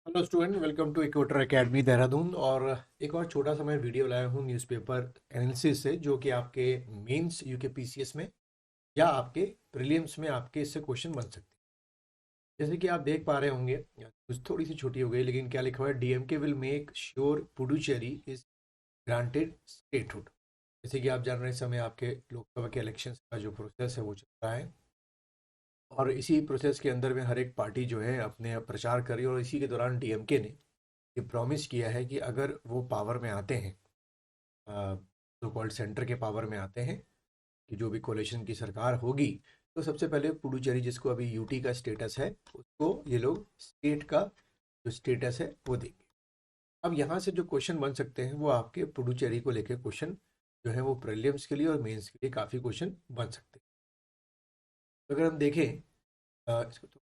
Hello student, welcome to Equator Academy Dehradun. और एक और छोटा सा मैं वीडियो लाया हूँ न्यूज़पेपर एनालिसिस से, जो कि आपके मेंस यूके पीसीएस में या आपके प्रीलिम्स में आपके इससे क्वेश्चन बन सकते हैं। जैसे कि आप देख पा रहे होंगे, कुछ थोड़ी सी छोटी हो गई, लेकिन क्या लिखा हुआ है, DMK will make sure Puducherry is granted statehood. जैसे कि आप जान रहे हैं, इस समय आपके लोकसभा के इलेक्शन का जो प्रोसेस है वो चल रहा है, और इसी प्रोसेस के अंदर में हर एक पार्टी जो है अपने प्रचार कर रही है। और इसी के दौरान डीएमके ने ये प्रॉमिस किया है कि अगर वो पावर में आते हैं, सो कॉल्ड सेंटर के पावर में आते हैं, कि जो भी कोalition की सरकार होगी, तो सबसे पहले पुडुचेरी, जिसको अभी यूटी का स्टेटस है, उसको ये लोग स्टेट का जो स्टेटस है वो देंगे। अब यहाँ से जो क्वेश्चन बन सकते हैं वो आपके पुडुचेरी को लेकर क्वेश्चन जो है वो प्रीलिम्स के लिए और मेंस के लिए काफ़ी क्वेश्चन बन सकते हैं। तो अगर हम देखें, इसको तो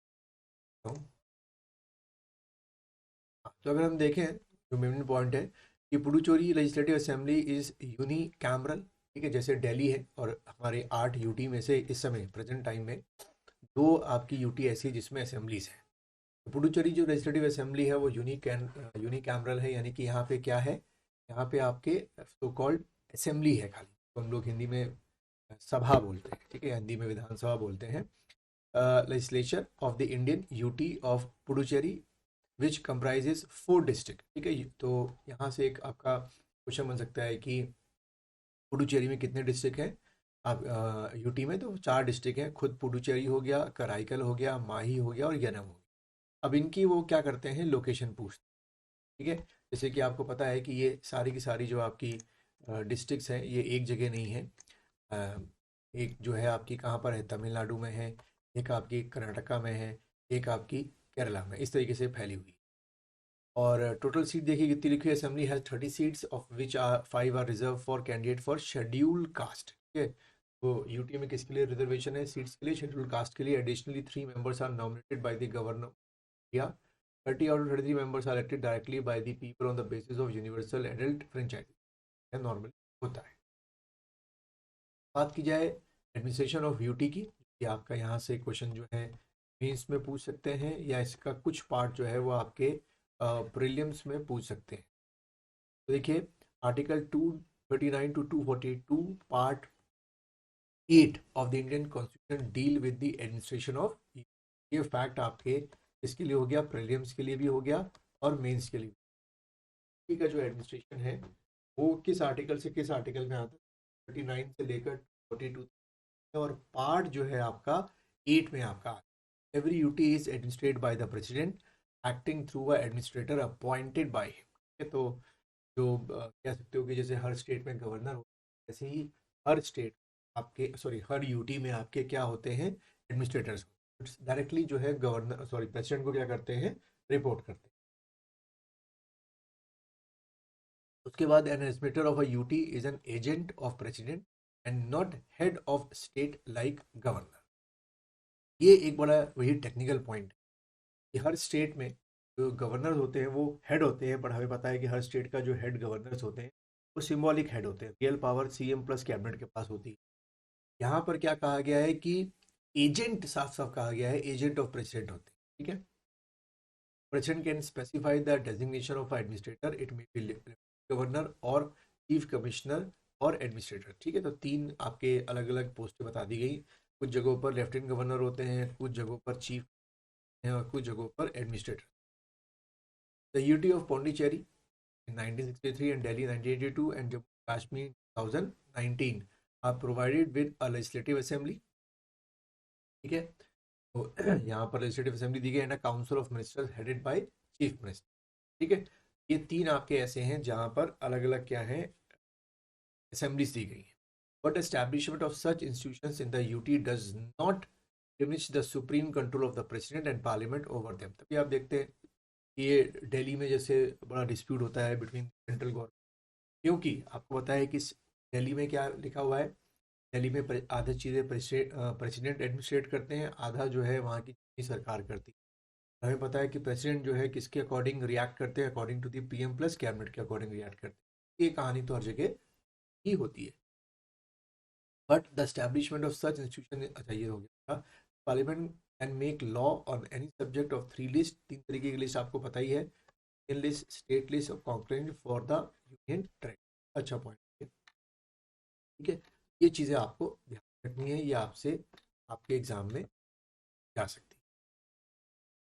तो अगर हम देखें, जो मेन पॉइंट है कि Puducherry legislative assembly is uni cameral है, जैसे दिल्ली है, और हमारे 8 यूटी में से इस समय प्रेजेंट टाइम में दो आपकी यूटी ऐसी है जिसमें असेंबलीज है। तो पुडुचेरी जो लेजिस्लेटिव असेंबली है वो यूनी कैमरल है, यानी कि यहाँ पे क्या है, यहाँ पे आपके सो कॉल्ड असेंबली है खाली, तो हम लोग हिंदी में सभा बोलते हैं। ठीक है, हिंदी में विधानसभा बोलते हैं। Legislature of the Indian UT of Puducherry which comprises 4 district. ठीक है, तो यहाँ से एक आपका क्वेश्चन बन सकता है कि पुडुचेरी में कितने डिस्ट्रिक्ट हैं। आप यूटी में तो 4 डिस्ट्रिक्ट हैं, खुद पुडुचेरी हो गया, कराईकल हो गया, माही हो गया और यनम हो गया। अब इनकी वो क्या करते हैं, लोकेशन पूछते हैं। ठीक है, जैसे कि आपको पता है कि ये सारी की सारी जो आपकी डिस्ट्रिक्ट्स हैं ये एक जगह नहीं है। अ, एक जो है आपकी कहाँ पर है, तमिलनाडु में है, एक आपकी कर्नाटका में है, एक आपकी केरला में, इस तरीके से फैली हुई है। और टोटल सीट देखिए कितनी लिखी है, assembly has 30 seats of which are 5 are reserve for candidate for scheduled caste. ठीक है, तो यूटी में किसके लिए रिजर्वेशन है, सीट्स के लिए, शेड्यूल्ड कास्ट के लिए। Additionally 3 members are nominated by the governor India. 30 out of 33 members are elected directly by the people on the basis of universal adult franchise, normally होता है। बात की जाए एडमिनिस्ट्रेशन ऑफ यूटी की, कि आपका यहाँ से क्वेश्चन जो है मेंस में पूछ सकते हैं, या इसका कुछ पार्ट जो है वो आपके प्रीलिम्स में पूछ सकते हैं। तो देखिए, article 239 to 242 part 8 of the Indian constitution deal with the administration of. ये फैक्ट आपके इसके लिए हो गया, प्रीलिम्स के लिए भी हो गया और मेंस के लिए। यूटी का जो एडमिनिस्ट्रेशन है वो किस आर्टिकल से किस आर्टिकल में आता है, 39 से लेकर 42, और पार्ट जो है आपका 8 में आपका, every UT is administrated by the president acting through a administrator appointed by him. तो जो कह सकते हो कि जैसे हर स्टेट में गवर्नर होता है, वैसे ही हर स्टेट आपके, सॉरी, हर यूटी में आपके क्या होते हैं, एडमिनिस्ट्रेटर्स। डायरेक्टली जो है गवर्नर, सॉरी, प्रेसिडेंट को क्या करते हैं, रिपोर्ट करते हैं। उसके बाद an administrator of a UT is an agent of president and not head of state like governor. ये एक बड़ा वही टेक्निकल पॉइंट है कि हर स्टेट में जो गवर्नर होते हैं वो हेड होते हैं, पर हमें पता है कि हर स्टेट का जो हेड गवर्नर्स होते हैं वो सिंबॉलिक हेड होते हैं, real power CM plus cabinet के पास होती है। यहाँ पर क्या कहा गया है कि एजेंट, साफ साफ कहा गया है, एजेंट ऑफ प्रेसिडेंट होते हैं। ठीक है, president can specify the designation of administrator, it may be governor और चीफ कमिश्नर और एडमिनिस्ट्रेटर। ठीक है, तो 3 आपके अलग अलग पोस्टें बता दी गई। कुछ जगहों पर लेफ्टिनेंट गवर्नर होते हैं, कुछ जगहों पर चीफ हैं, और कुछ जगहों पर administrator. The UT of Pondicherry in 1963 and Delhi 1982 and Jammu and Kashmir 2019 are provided with a legislative assembly। ठीक है, तो यहाँ पर लेजिस्लेटिव असेंबली दी गई and a council of ministers headed by chief minister. ठीक है, ये 3 आपके ऐसे हैं जहाँ पर अलग अलग क्या है, असेंबलीज दी गई हैं। But establishment of such institutions in the UT does not diminish the supreme control of the president and parliament over them। तभी आप देखते हैं कि ये दिल्ली में जैसे बड़ा डिस्प्यूट होता है बिटवीन सेंट्रल गवर्नमेंट, क्योंकि आपको पता है कि दिल्ली में क्या लिखा हुआ है, दिल्ली में आधा चीज़ें प्रेसिडेंट एडमिनिस्ट्रेट करते हैं, आधा जो है वहाँ की सरकार करती है। हमें पता है कि प्रेसिडेंट जो है किसके अकॉर्डिंग रिएक्ट करते हैं, according to the PM plus cabinet के अकॉर्डिंग रिएक्ट करते हैं। ये कहानी तो हर जगह ही होती है। But the establishment of such institution, अच्छा ये हो गया, parliament and make law on any subject of three list, तीन तरीके की लिस्ट आपको पता ही है, यूनियन लिस्ट, स्टेट लिस्ट और concurrent for the union track. अच्छा पॉइंट है, ठीक है। ये चीज़ें आपको ध्यान रखनी है, ये आपसे आपके एग्जाम में जा सकती है।